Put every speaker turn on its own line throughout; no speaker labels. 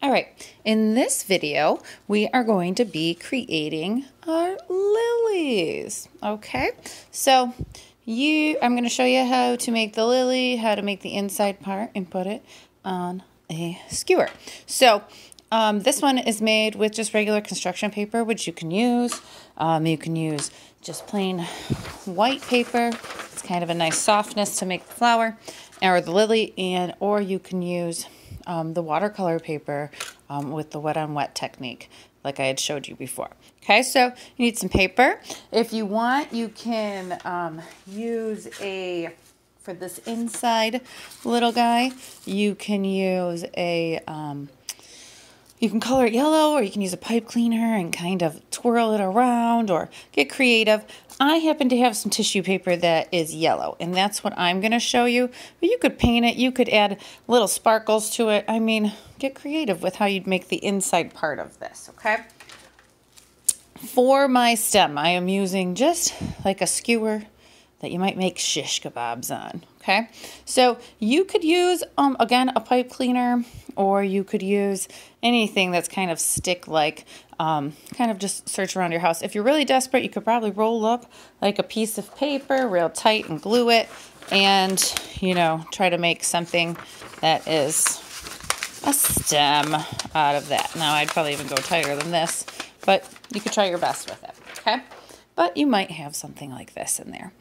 All right, in this video, we are going to be creating our lilies, okay? So I'm going to show you how to make the lily, how to make the inside part, and put it on a skewer. So this one is made with just regular construction paper, which you can use. You can use just plain white paper. It's kind of a nice softness to make the flower or the lily, or you can use the watercolor paper with the wet on wet technique like I had showed you before. Okay, so you need some paper. If you want, you can use for this inside little guy, you can use you can color it yellow, or you can use a pipe cleaner and kind of twirl it around or get creative. I happen to have some tissue paper that is yellow, and that's what I'm going to show you. But you could paint it. You could add little sparkles to it. I mean, get creative with how you'd make the inside part of this, okay? For my stem, I am using just like a skewer that you might make shish kebabs on, okay? So you could use, again, a pipe cleaner, or you could use anything that's kind of stick-like, kind of just search around your house. If you're really desperate, you could probably roll up like a piece of paper real tight and glue it and, you know, try to make something that is a stem out of that. Now, I'd probably even go tighter than this, but you could try your best with it, okay? But you might have something like this in there.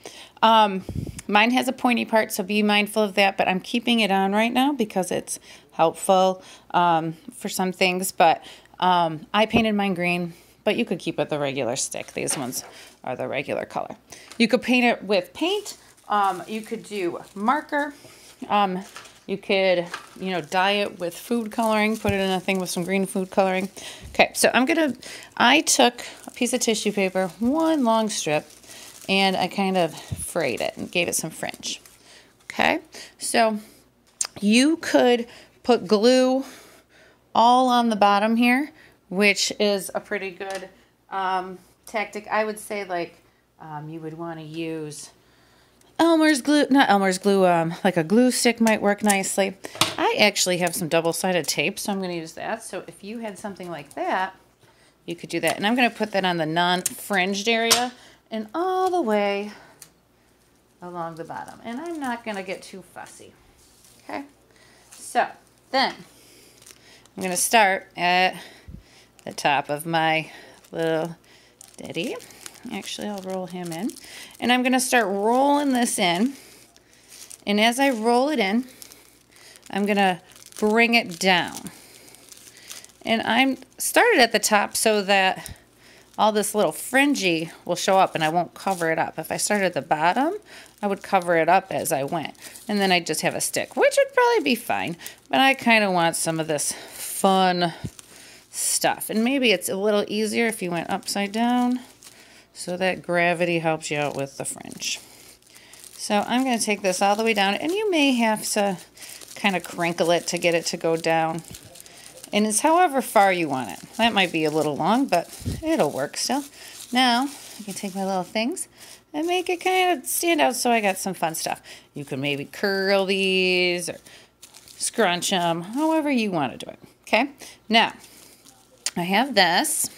Mine has a pointy part, so be mindful of that, but I'm keeping it on right now because it's helpful for some things. But I painted mine green, but you could keep it the regular stick. These ones are the regular color. You could paint it with paint. You could do marker. You could, you know, dye it with food coloring, put it in a thing with some green food coloring. Okay, so I took a piece of tissue paper, one long strip, and I kind of frayed it and gave it some fringe. Okay, so you could put glue all on the bottom here, which is a pretty good tactic. I would say like you would want to use Elmer's glue, not Elmer's glue, like a glue stick might work nicely. I actually have some double-sided tape, so I'm going to use that. So if you had something like that, you could do that. And I'm going to put that on the non-fringed area and all the way along the bottom. And I'm not going to get too fussy. Okay? So then I'm going to start at the top of my little ditty. Actually, I'll roll him in. And I'm going to start rolling this in. And as I roll it in, I'm going to bring it down. And I'm started at the top so that all this little fringy will show up and I won't cover it up. If I started at the bottom, I would cover it up as I went. And then I'd just have a stick, which would probably be fine. But I kind of want some of this fun stuff. And maybe it's a little easier if you went upside down, so that gravity helps you out with the fringe. So I'm going to take this all the way down, and you may have to kind of crinkle it to get it to go down. And it's however far you want it. That might be a little long, but it'll work still. Now, I can take my little things and make it kind of stand out so I got some fun stuff. You can maybe curl these or scrunch them, however you want to do it. Okay? Now, I have this.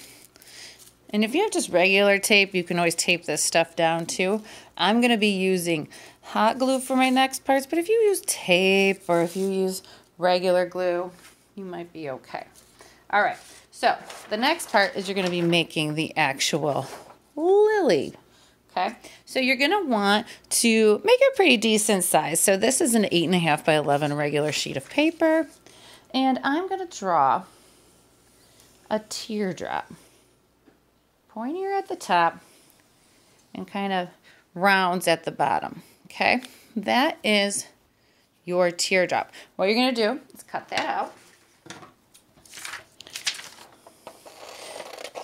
And if you have just regular tape, you can always tape this stuff down too. I'm going to be using hot glue for my next parts, but if you use tape or if you use regular glue, you might be okay. All right, so the next part is you're going to be making the actual lily. Okay, so you're going to want to make it pretty decent size. So this is an 8.5 by 11 regular sheet of paper, and I'm going to draw a teardrop. Pointier at the top and kind of rounds at the bottom, okay? That is your teardrop. What you're going to do is cut that out.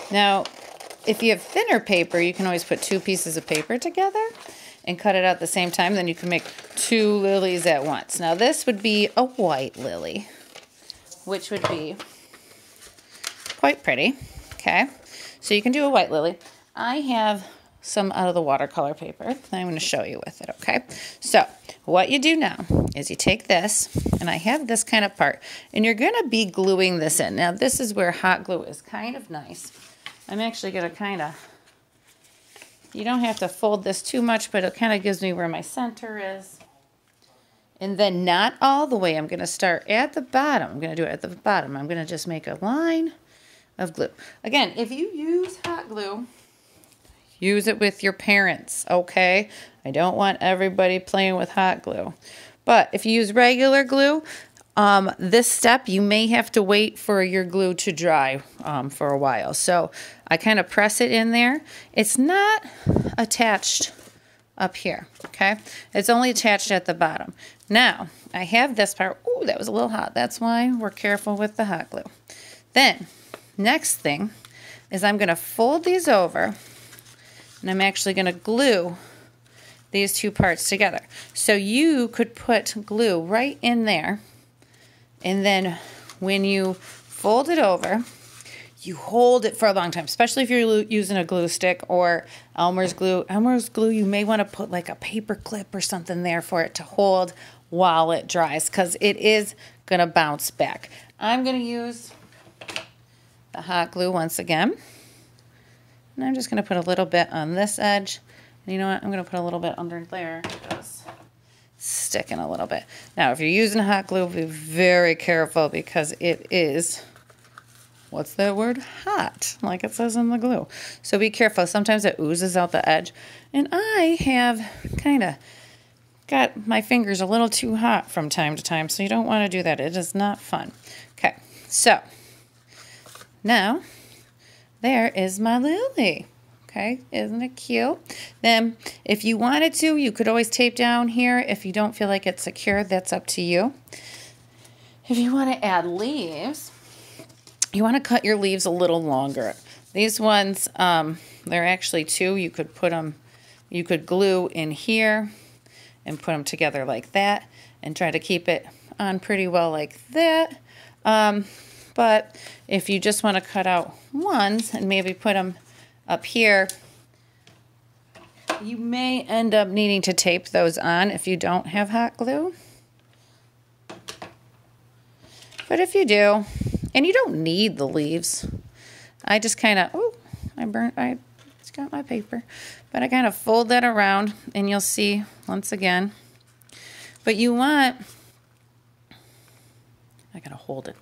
Now, if you have thinner paper, you can always put two pieces of paper together and cut it out at the same time. Then you can make two lilies at once. Now, this would be a white lily, which would be quite pretty, okay? So you can do a white lily. I have some out of the watercolor paper that I'm going to show you with it, okay? So what you do now is you take this, and I have this kind of part, and you're going to be gluing this in. Now this is where hot glue is kind of nice. I'm actually going to kind of, you don't have to fold this too much, but it kind of gives me where my center is. And then not all the way. I'm going to start at the bottom. I'm going to do it at the bottom. I'm going to just make a line of glue. Again, if you use hot glue, use it with your parents, okay? I don't want everybody playing with hot glue. But if you use regular glue, this step, you may have to wait for your glue to dry for a while. So I kind of press it in there. It's not attached up here, okay? It's only attached at the bottom. Now, I have this part. Ooh, that was a little hot. That's why we're careful with the hot glue. Then, next thing is I'm going to fold these over, and I'm actually going to glue these two parts together. So you could put glue right in there, and then when you fold it over, you hold it for a long time, especially if you're using a glue stick or Elmer's glue. Elmer's glue, you may want to put like a paper clip or something there for it to hold while it dries, because it is going to bounce back. I'm going to use the hot glue once again. And I'm just going to put a little bit on this edge. And you know what? I'm going to put a little bit under there because it's sticking a little bit. Now, if you're using hot glue, be very careful because it is, what's that word? Hot, like it says in the glue. So be careful. Sometimes it oozes out the edge. And I have kind of got my fingers a little too hot from time to time, so you don't want to do that. It is not fun. Okay, so now there is my lily. Okay, isn't it cute? Then if you wanted to, you could always tape down here. If you don't feel like it's secure, that's up to you. If you want to add leaves, you want to cut your leaves a little longer. These ones, they're actually two. You could put them, you could glue in here and put them together like that and try to keep it on pretty well like that. But if you just want to cut out ones and maybe put them up here, you may end up needing to tape those on if you don't have hot glue. But if you do, and you don't need the leaves, I just kind of, oh, I it's got my paper, but I kind of fold that around and you'll see once again. But you want, I gotta hold it.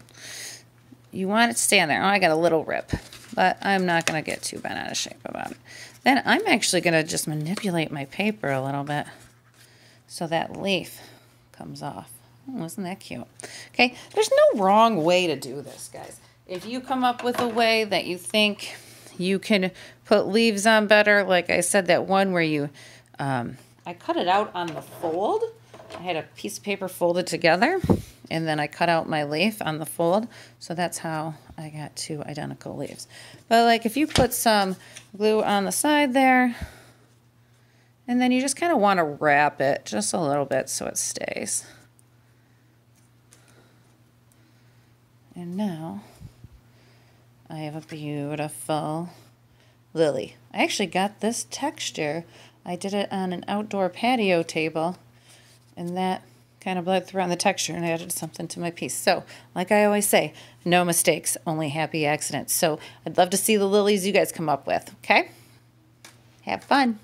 You want it to stand there. Oh, I got a little rip, but I'm not gonna get too bent out of shape about it. Then I'm actually gonna just manipulate my paper a little bit so that leaf comes off. Oh, isn't that cute? Okay, there's no wrong way to do this, guys. If you come up with a way that you think you can put leaves on better, like I said, that one where you, I cut it out on the fold. I had a piece of paper folded together, and then I cut out my leaf on the fold. So that's how I got two identical leaves. But like if you put some glue on the side there, and then you just kind of want to wrap it just a little bit so it stays. And now I have a beautiful lily. I actually got this texture. I did it on an outdoor patio table, and that kind of bled through on the texture and added something to my piece. So, like I always say, no mistakes, only happy accidents. So I'd love to see the lilies you guys come up with, okay? Have fun.